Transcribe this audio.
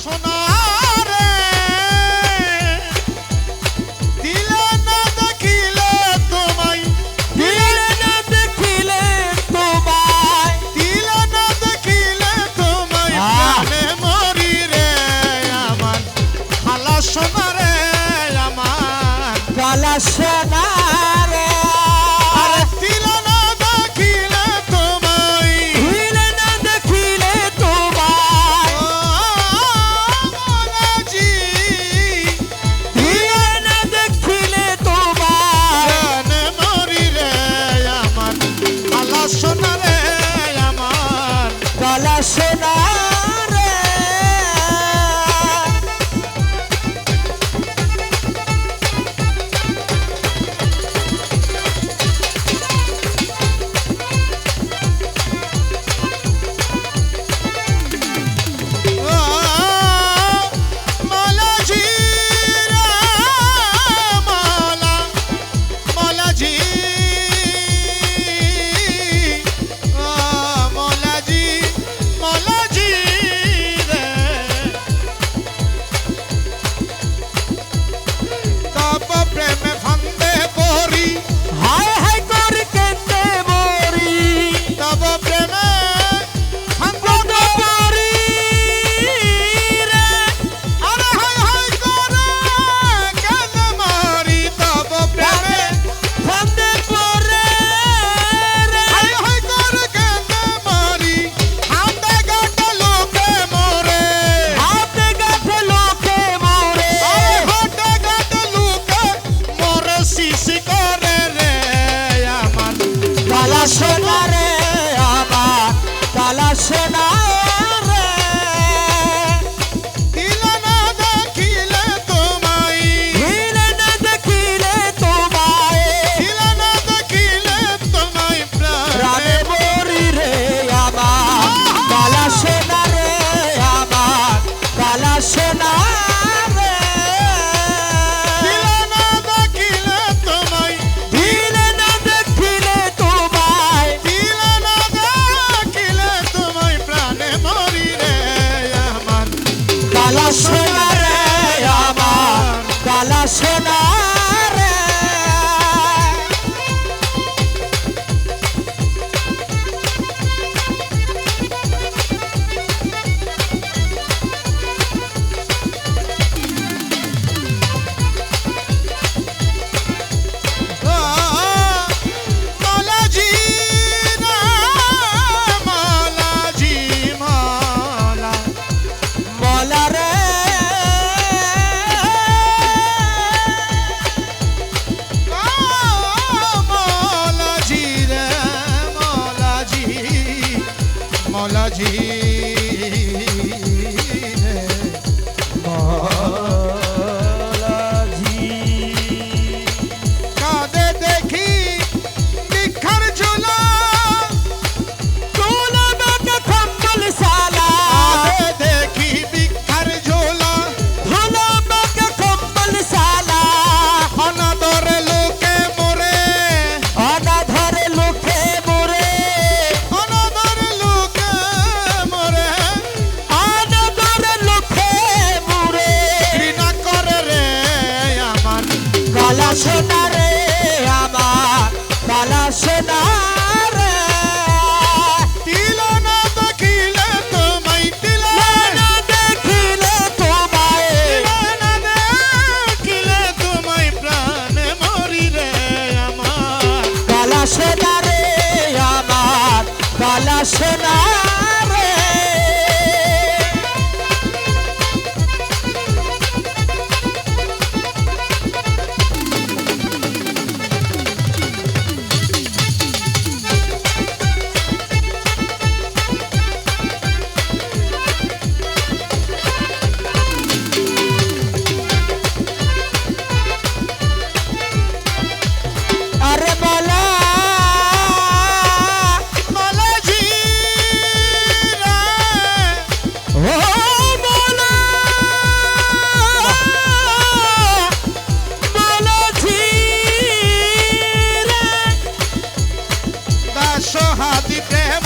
সোনারে আরে দিল না দেখিলে তোমায়, দিল না দেখিলে তোমায় মৌলাজি দিল না দেখিলে তোমায় জানে মরি রে আমার আলা সোনা রে আমার কালা সোনারে সোনারে আমার কালা সোনারে দিল না দেখিলে তোমায়, দিল না দেখিলে তোমায় দিল না দেখিলে তোমায় প্রাণে মরি রে আমার কালা সোনারে আমার কালা সোনারে দিল না দেখিলে তোমায়, দিল না দেখিলে তোমায় দিল না দেখিলে তোমায় প্রাণে মরি রে আমার কালা সোনারে আমার কালা সোনারে মৌলাজি রে মৌলাজি মৌলা মলা রে মৌলাজি রে মৌলাজি মৌলাজি রে কাঁদে দেখি ভিক্ষার ঝোলা, তোলা বাঁকা কম্বল সালা কাঁদে দেখি ভিক্ষার ঝোলা, তোলা বাঁকা কম্বল সালা অনাদরে লোকে মরে, অনাধারে লোকে মরে অনাদরে লোকে মরে, অনাধারে লোকে মরে ঘৃণা করে রে আমার কালা সোনারে আমার কালা সোনারে দিল না দেখিলে তোমায়, দিল না দেখিলে তোমায় দিল না দেখিলে তোমায় প্রাণে মরি রে আমার কালা সোনারে আমার কালা সোনারে আরে বলা মৌলাজি রে ও বলা বলা ঝিরে দাস হাতি প্রেম